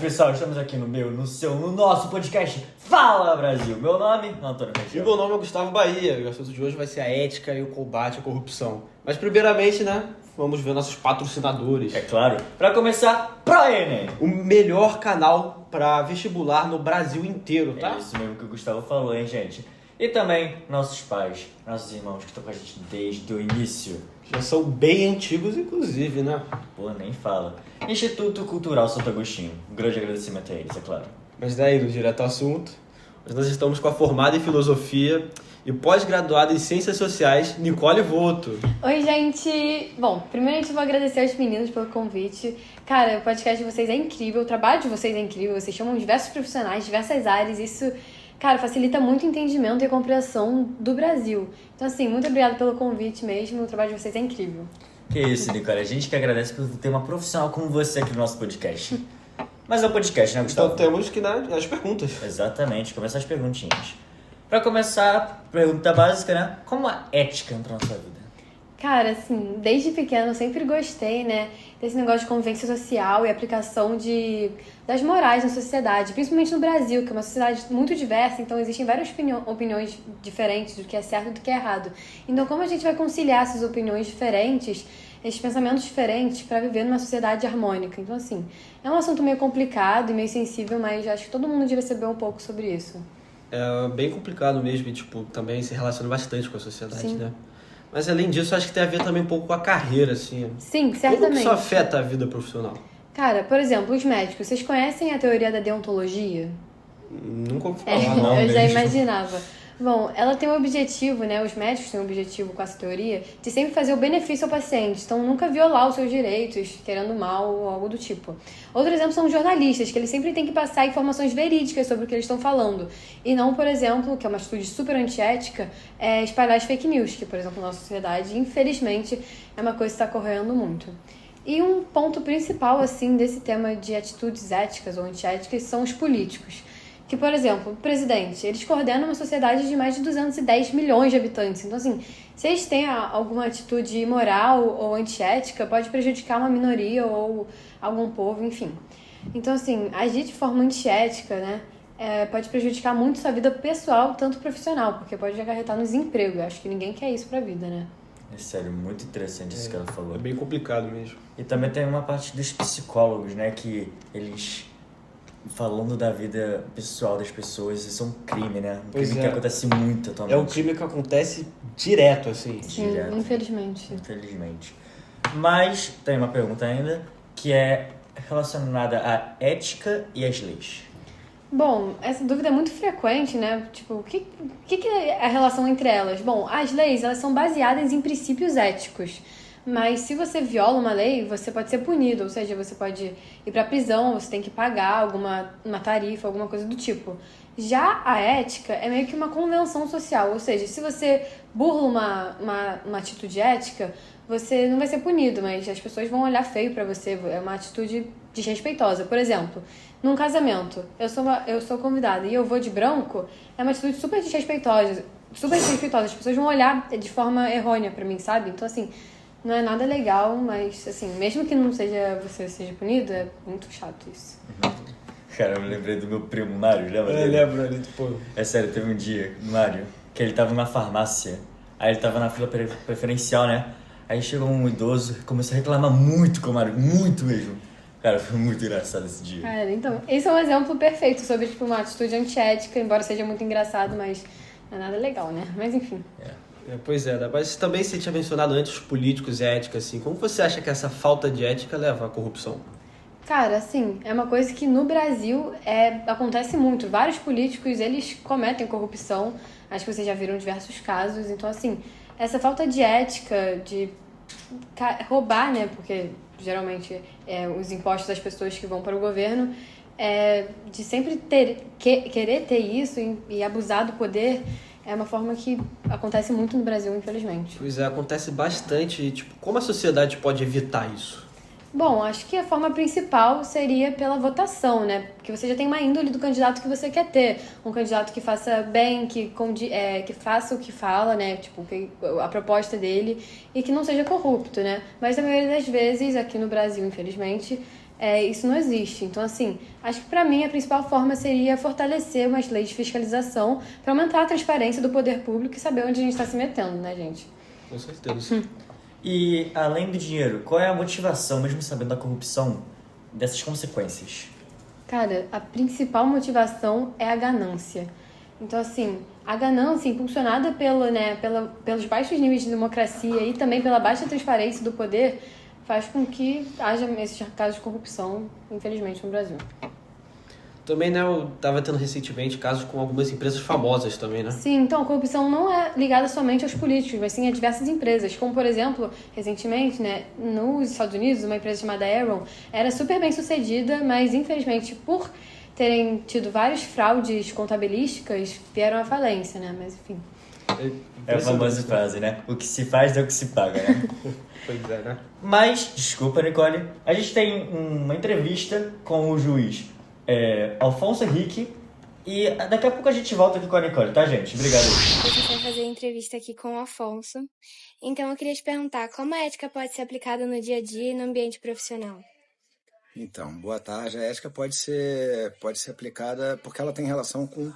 pessoal, estamos aqui no nosso podcast Fala Brasil. Meu nome é Antônio E Rangel. meu nome é Gustavo Bahia, e o assunto de hoje vai ser a ética e o combate à corrupção. Mas primeiramente, vamos ver nossos patrocinadores. É claro, para começar, ProEnem. O melhor canal para vestibular no Brasil inteiro, tá? É isso mesmo que o Gustavo falou, hein, gente? E também nossos pais, nossos irmãos que estão com a gente desde o início. Já são bem antigos, inclusive, né? Pô, nem fala. Instituto Cultural Santo Agostinho. Um grande agradecimento a eles, é claro. Mas daí, no direto ao assunto, nós estamos com a formada em filosofia e pós-graduada em ciências sociais, Nicole Voto. Oi, gente! Bom, primeiramente eu vou agradecer aos meninos pelo convite. Cara, o podcast de vocês é incrível, o trabalho de vocês é incrível, vocês chamam diversos profissionais, diversas áreas, isso, cara, facilita muito o entendimento e a compreensão do Brasil. Então, assim, muito obrigada pelo convite mesmo, o trabalho de vocês é incrível. Que isso, Nicole. A gente que agradece por ter uma profissional como você aqui no nosso podcast. Mas é um podcast, né, Gustavo? Então temos que ir nas perguntas. Exatamente, começar as perguntinhas. Pra começar, pergunta básica, né? Como a ética entrou na sua vida? Cara, assim, desde pequena eu sempre gostei, né, desse negócio de convivência social e aplicação das morais na sociedade, principalmente no Brasil, que é uma sociedade muito diversa, então existem várias opiniões diferentes do que é certo e do que é errado. Então, como a gente vai conciliar essas opiniões diferentes, esses pensamentos diferentes para viver numa sociedade harmônica? Então, assim, é um assunto meio complicado e meio sensível, mas acho que todo mundo devia saber um pouco sobre isso. É bem complicado mesmo e, também se relaciona bastante com a sociedade, Sim. né? Mas além disso, acho que tem a ver também um pouco com a carreira, assim. Sim, Como que certamente. isso afeta a vida profissional? Cara, por exemplo, os médicos, vocês conhecem a teoria da deontologia? Nunca ouvi É, falar. não eu já mesmo. imaginava. Bom, ela tem o objetivo, né? Os médicos têm o objetivo com essa teoria de sempre fazer o benefício ao paciente, então nunca violar os seus direitos, querendo mal ou algo do tipo. Outro exemplo são os jornalistas, que eles sempre têm que passar informações verídicas sobre o que eles estão falando. E não, por exemplo, que é uma atitude super antiética, espalhar as fake news, que, por exemplo, na nossa sociedade, infelizmente, é uma coisa que está ocorrendo muito. E um ponto principal, assim, desse tema de atitudes éticas ou antiéticas são os políticos. Que, por exemplo, o presidente, eles coordenam uma sociedade de mais de 210 milhões de habitantes. Então, assim, se eles têm alguma atitude imoral ou antiética, pode prejudicar uma minoria ou algum povo, enfim. Então, assim, agir de forma antiética, né, pode prejudicar muito sua vida pessoal, tanto profissional, porque pode acarretar no desemprego. Eu acho que ninguém quer isso pra vida, né? É sério, muito interessante isso que ela falou. É bem complicado mesmo. E também tem uma parte dos psicólogos, né? Que eles, falando da vida pessoal das pessoas, isso é um crime, né? Um Pois crime que é. acontece muito atualmente. É um crime que acontece direto, assim. Sim, Direto. infelizmente. Infelizmente. Mas tem uma pergunta ainda, que é relacionada à ética e às leis. Bom, essa dúvida é muito frequente, né? Tipo, o que é a relação entre elas? Bom, as leis, elas são baseadas em princípios éticos. Mas se você viola uma lei, você pode ser punido. Ou seja, você pode ir pra prisão, você tem que pagar uma tarifa, alguma coisa do tipo. Já a ética é meio que uma convenção social. Ou seja, se você burla uma atitude ética, você não vai ser punido, mas as pessoas vão olhar feio pra você. É uma atitude desrespeitosa. Por exemplo, num casamento, eu sou convidada e eu vou de branco, é uma atitude super desrespeitosa. Super desrespeitosa. As pessoas vão olhar de forma errônea pra mim, sabe? Então, assim, não é nada legal, mas, assim, mesmo que você seja punido, é muito chato isso. Cara, eu me lembrei do meu primo Mário, lembra Eu dele? lembro ali, pô. É sério, teve um dia, Mário, que ele tava na farmácia, aí ele tava na fila preferencial, né? Aí chegou um idoso e começou a reclamar muito com o Mário, muito mesmo. Cara, foi muito engraçado esse dia. Cara, então, esse é um exemplo perfeito sobre, tipo, uma atitude antiética, embora seja muito engraçado, mas não é nada legal, né? Mas, enfim. Pois é, mas também você tinha mencionado antes os políticos e ética, assim. Como você acha que essa falta de ética leva à corrupção? Cara, assim, é uma coisa que no Brasil acontece muito. Vários políticos, eles cometem corrupção. Acho que vocês já viram diversos casos. Então, assim, essa falta de ética, de roubar, né? Porque geralmente os impostos das pessoas que vão para o governo, de sempre querer ter isso e abusar do poder, é uma forma que acontece muito no Brasil, infelizmente. Pois é, acontece bastante. E, como a sociedade pode evitar isso? Bom, acho que a forma principal seria pela votação, né? Porque você já tem uma índole do candidato que você quer ter. Um candidato que faça bem, que faça o que fala, né? Tipo, a proposta dele, e que não seja corrupto, né? Mas a maioria das vezes, aqui no Brasil, infelizmente, isso não existe. Então, assim, acho que pra mim a principal forma seria fortalecer umas leis de fiscalização para aumentar a transparência do poder público e saber onde a gente está se metendo, né, gente? Com certeza. E, além do dinheiro, qual é a motivação, mesmo sabendo da corrupção, dessas consequências? Cara, a principal motivação é a ganância. Então, assim, a ganância impulsionada pelos baixos níveis de democracia e também pela baixa transparência do poder faz com que haja esses casos de corrupção, infelizmente, no Brasil. Também, né, eu tava tendo recentemente casos com algumas empresas famosas também, né? Sim, então a corrupção não é ligada somente aos políticos, mas sim a diversas empresas. Como, por exemplo, recentemente, né, nos Estados Unidos, uma empresa chamada Enron era super bem sucedida, mas infelizmente por terem tido várias fraudes contabilísticas, vieram à falência, né? Mas enfim. É a famosa frase, né? O que se faz é o que se paga, né? Pois é, né? Mas, desculpa, Nicole, a gente tem uma entrevista com o juiz Alfonso Henrique e daqui a pouco a gente volta aqui com a Nicole, tá, gente? Obrigado. A gente vai fazer a entrevista aqui com o Afonso. Então, eu queria te perguntar, como a ética pode ser aplicada no dia a dia e no ambiente profissional? Então, boa tarde. A ética pode ser aplicada porque ela tem relação com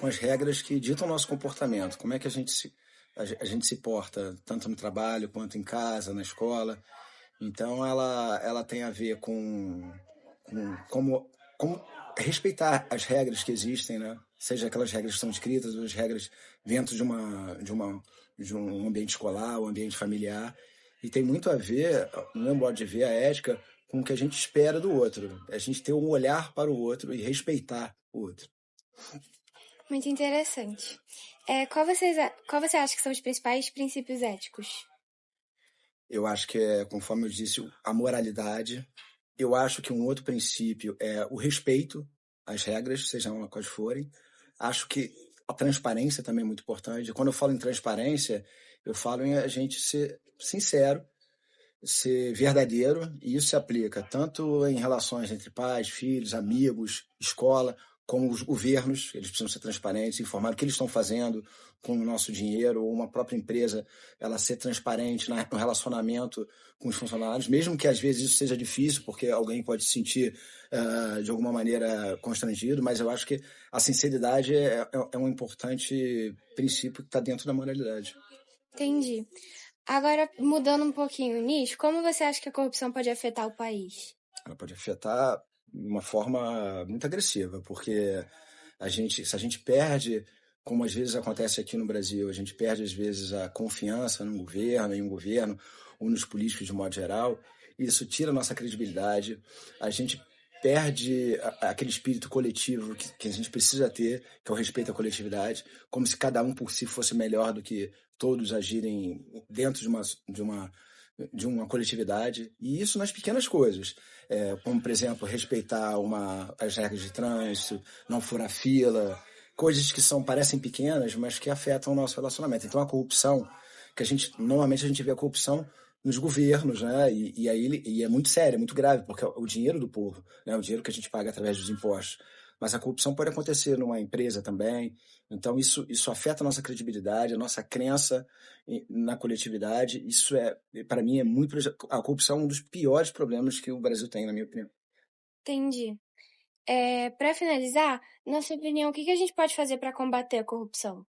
as regras que ditam o nosso comportamento. Como é que a gente se porta, tanto no trabalho quanto em casa, na escola. Então, ela tem a ver com como respeitar as regras que existem, né? Seja aquelas regras que são escritas ou as regras dentro de um ambiente escolar, um ambiente familiar. E tem muito a ver, no meu modo de ver, a ética com o que a gente espera do outro. A gente ter um olhar para o outro e respeitar o outro. Muito interessante. Qual você acha que são os principais princípios éticos? Eu acho que conforme eu disse, a moralidade. Eu acho que um outro princípio é o respeito às regras, sejam quais forem. Acho que a transparência também é muito importante. Quando eu falo em transparência, eu falo em a gente ser sincero, ser verdadeiro, e isso se aplica tanto em relações entre pais, filhos, amigos, escola, como os governos. Eles precisam ser transparentes, informar o que eles estão fazendo com o nosso dinheiro, ou uma própria empresa, ela ser transparente no relacionamento com os funcionários, mesmo que às vezes isso seja difícil, porque alguém pode se sentir de alguma maneira constrangido, mas eu acho que a sinceridade é um importante princípio que está dentro da moralidade. Entendi. Agora, mudando um pouquinho nisso, como você acha que a corrupção pode afetar o país? Ela pode afetar de uma forma muito agressiva, porque se a gente perde, como às vezes acontece aqui no Brasil, a gente perde às vezes a confiança no governo, em um governo, ou nos políticos de modo geral, isso tira a nossa credibilidade, a gente perde aquele espírito coletivo que a gente precisa ter, que é o respeito à coletividade, como se cada um por si fosse melhor do que todos agirem dentro de uma coletividade, e isso nas pequenas coisas, como, por exemplo, respeitar as regras de trânsito, não furar fila, coisas que parecem pequenas, mas que afetam o nosso relacionamento. Então, a corrupção, normalmente a gente vê a corrupção nos governos, né? E é muito sério, é muito grave, porque é o dinheiro do povo, né? O dinheiro que a gente paga através dos impostos. Mas a corrupção pode acontecer numa empresa também. Então, isso afeta a nossa credibilidade, a nossa crença na coletividade. Isso para mim, a corrupção é um dos piores problemas que o Brasil tem, na minha opinião. Entendi. Para finalizar, na sua opinião, o que a gente pode fazer para combater a corrupção?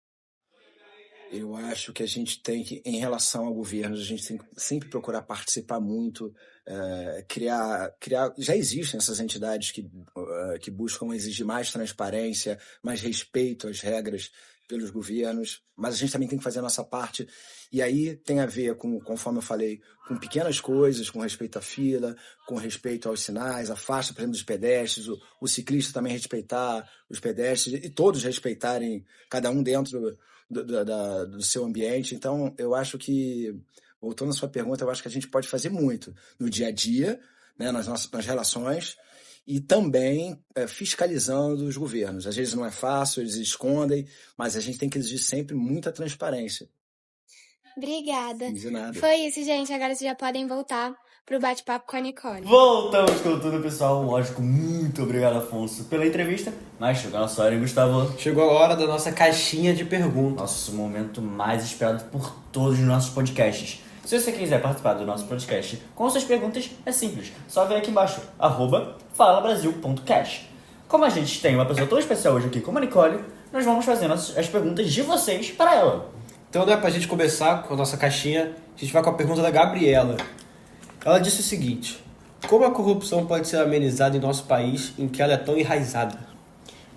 Eu acho que a gente tem que, em relação ao governo, a gente tem que sempre procurar participar muito, criar. Já existem essas entidades que buscam exigir mais transparência, mais respeito às regras pelos governos, mas a gente também tem que fazer a nossa parte. E aí tem a ver com, conforme eu falei, com pequenas coisas, com respeito à fila, com respeito aos sinais, a faixa, por exemplo, dos pedestres, o ciclista também respeitar os pedestres e todos respeitarem, cada um dentro do seu ambiente. Então, eu acho que, voltando à sua pergunta, eu acho que a gente pode fazer muito no dia a dia, né, nas relações, e também fiscalizando os governos. Às vezes não é fácil, eles escondem, mas a gente tem que exigir sempre muita transparência. Obrigada. De nada. Foi isso, gente. Agora vocês já podem voltar pro bate-papo com a Nicole. Voltamos com tudo, pessoal. Lógico, muito obrigado, Afonso, pela entrevista. Mas chegou a nossa hora, hein, Gustavo? Chegou a hora da nossa caixinha de perguntas. Nosso momento mais esperado por todos os nossos podcasts. Se você quiser participar do nosso podcast com suas perguntas, é simples. Só ver aqui embaixo, @falabrasil.cast. Como a gente tem uma pessoa tão especial hoje aqui como a Nicole, nós vamos fazer as perguntas de vocês para ela. Então, né, pra gente começar com a nossa caixinha, a gente vai com a pergunta da Gabriela. Ela disse o seguinte: como a corrupção pode ser amenizada em nosso país em que ela é tão enraizada?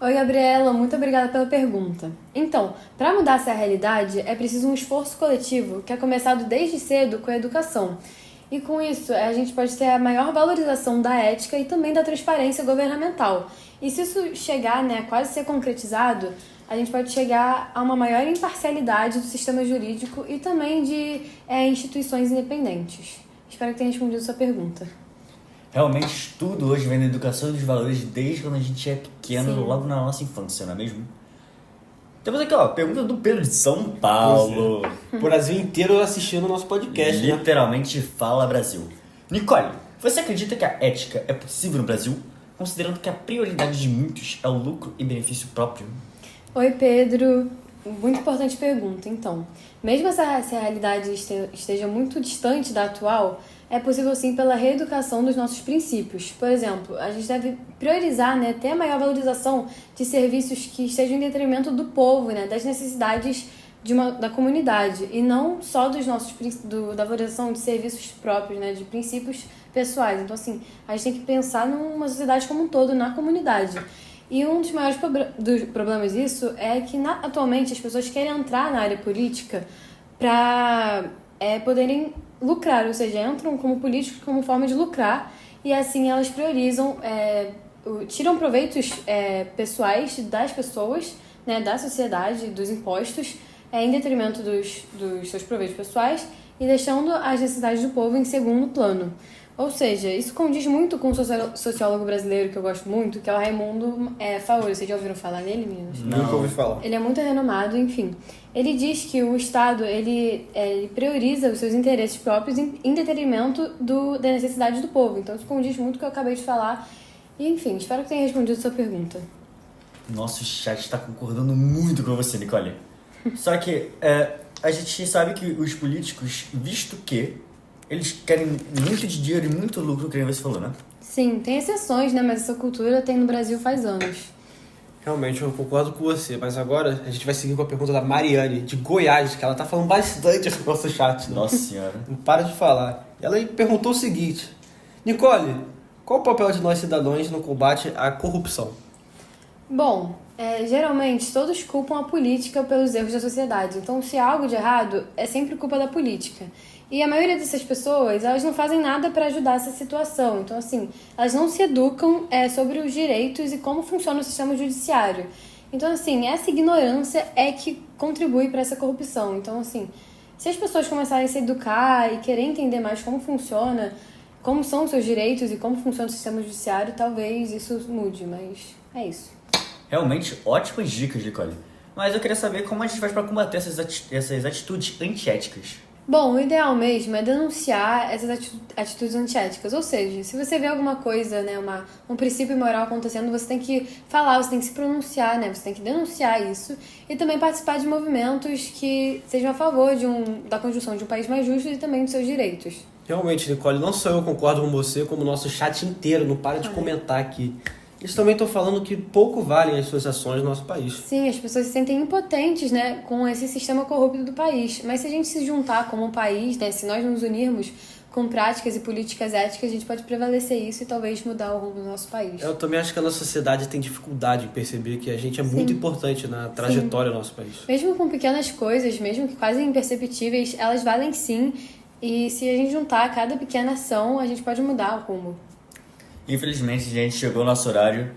Oi, Gabriela, muito obrigada pela pergunta. Então, para mudar essa realidade, é preciso um esforço coletivo que é começado desde cedo com a educação. E com isso, a gente pode ter a maior valorização da ética e também da transparência governamental. E se isso chegar, né, a quase ser concretizado, a gente pode chegar a uma maior imparcialidade do sistema jurídico e também de instituições independentes. Espero que tenha respondido sua pergunta. Realmente, tudo hoje vem da educação dos valores desde quando a gente é pequeno, Sim. logo na nossa infância, não é mesmo? Temos aqui, ó, pergunta do Pedro de São Paulo. O Brasil inteiro assistindo o nosso podcast, né? Literalmente fala Brasil. Nicole, você acredita que a ética é possível no Brasil, considerando que a prioridade de muitos é o lucro e benefício próprio? Oi, Pedro. Muito importante pergunta. Então, mesmo essa realidade esteja muito distante da atual, é possível sim pela reeducação dos nossos princípios. Por exemplo, a gente deve priorizar, né, ter a maior valorização de serviços que estejam em detrimento do povo, né, das necessidades da comunidade, e não só da valorização de serviços próprios, né, de princípios pessoais. Então, assim, a gente tem que pensar numa sociedade como um todo, na comunidade. E um dos maiores problemas disso é que atualmente as pessoas querem entrar na área política para poderem lucrar, ou seja, entram como políticos como forma de lucrar, e assim elas priorizam, tiram proveitos pessoais das pessoas, né, da sociedade, dos impostos, em detrimento dos seus proveitos pessoais e deixando as necessidades do povo em segundo plano. Ou seja, isso condiz muito com um sociólogo brasileiro que eu gosto muito, que é o Raimundo Fauri. Vocês já ouviram falar nele, meninos? Nunca ouvi falar. Ele é muito renomado, enfim. Ele diz que o Estado ele prioriza os seus interesses próprios em detrimento da necessidade do povo. Então isso condiz muito com o que eu acabei de falar. E, enfim, espero que tenha respondido a sua pergunta. Nosso chat está concordando muito com você, Nicole. Só que a gente sabe que os políticos, visto que eles querem muito dinheiro e muito lucro, que nem você falou, né? Sim, tem exceções, né? Mas essa cultura tem no Brasil faz anos. Realmente, eu concordo com você. Mas agora a gente vai seguir com a pergunta da Mariane, de Goiás, que ela tá falando bastante no nosso chat. Né? Nossa senhora. Não para de falar. Ela perguntou o seguinte: Nicole, qual o papel de nós cidadãos no combate à corrupção? Bom, geralmente todos culpam a política pelos erros da sociedade. Então, se há algo de errado, é sempre culpa da política. E a maioria dessas pessoas, elas não fazem nada para ajudar essa situação. Então, assim, elas não se educam sobre os direitos e como funciona o sistema judiciário. Então, assim, essa ignorância é que contribui para essa corrupção. Então, assim, se as pessoas começarem a se educar e querer entender mais como funciona, como são os seus direitos e como funciona o sistema judiciário, talvez isso mude, mas é isso. Realmente ótimas dicas, Nicole. Mas eu queria saber como a gente faz para combater essas atitudes antiéticas. Bom, o ideal mesmo é denunciar essas atitudes antiéticas. Ou seja, se você vê alguma coisa, né, um princípio imoral acontecendo, você tem que falar, você tem que se pronunciar, né, você tem que denunciar isso e também participar de movimentos que sejam a favor da construção de um país mais justo e também dos seus direitos. Realmente, Nicole, não só eu concordo com você, como o nosso chat inteiro não para de comentar aqui. Eles também estão falando que pouco valem as suas ações no nosso país. Sim, as pessoas se sentem impotentes, né, com esse sistema corrupto do país. Mas se a gente se juntar como um país, né, se nós nos unirmos com práticas e políticas éticas, a gente pode prevalecer isso e talvez mudar o rumo do nosso país. Eu também acho que a nossa sociedade tem dificuldade em perceber que a gente é muito importante na trajetória do nosso país. Mesmo com pequenas coisas, mesmo que quase imperceptíveis, elas valem sim. E se a gente juntar cada pequena ação, a gente pode mudar o rumo. Infelizmente, a gente chegou ao nosso horário.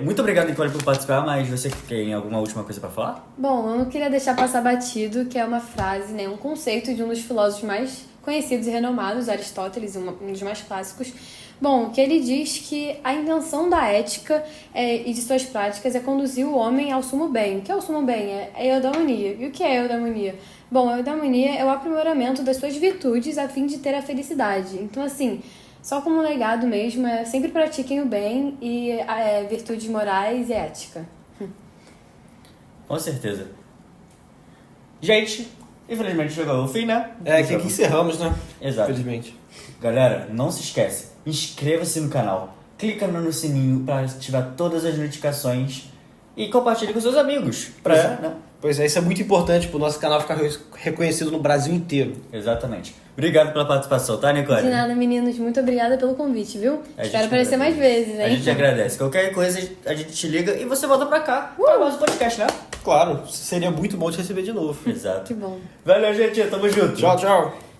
Muito obrigado, Nicole, por participar, mas você tem alguma última coisa para falar? Bom, eu não queria deixar passar batido, que é uma frase, né, um conceito de um dos filósofos mais conhecidos e renomados, Aristóteles, um dos mais clássicos. Bom, que ele diz que a intenção da ética e de suas práticas é conduzir o homem ao sumo bem. O que é o sumo bem? É a eudaimonia. E o que é a eudaimonia? Bom, a eudaimonia é o aprimoramento das suas virtudes a fim de ter a felicidade. Então, assim, só como legado mesmo, sempre pratiquem o bem e virtudes morais e ética. Com certeza. Gente, Infelizmente chegou ao fim, né? Que aqui encerramos, né? Exato. Infelizmente. Galera, não se esquece, inscreva-se no canal, clica no sininho para ativar todas as notificações e compartilhe com seus amigos. Né? Pois é, isso é muito importante pro nosso canal ficar reconhecido no Brasil inteiro. Exatamente. Obrigado pela participação, tá, Nicole? De nada, meninos. Muito obrigada pelo convite, viu? A Espero gente aparecer mais agradece. vezes, A hein? gente agradece. Qualquer coisa a gente te liga e você volta pra cá pra mais um podcast, né? Claro, seria muito bom te receber de novo. Exato. Que bom. Valeu, gente. Tamo junto. Tchau, tchau.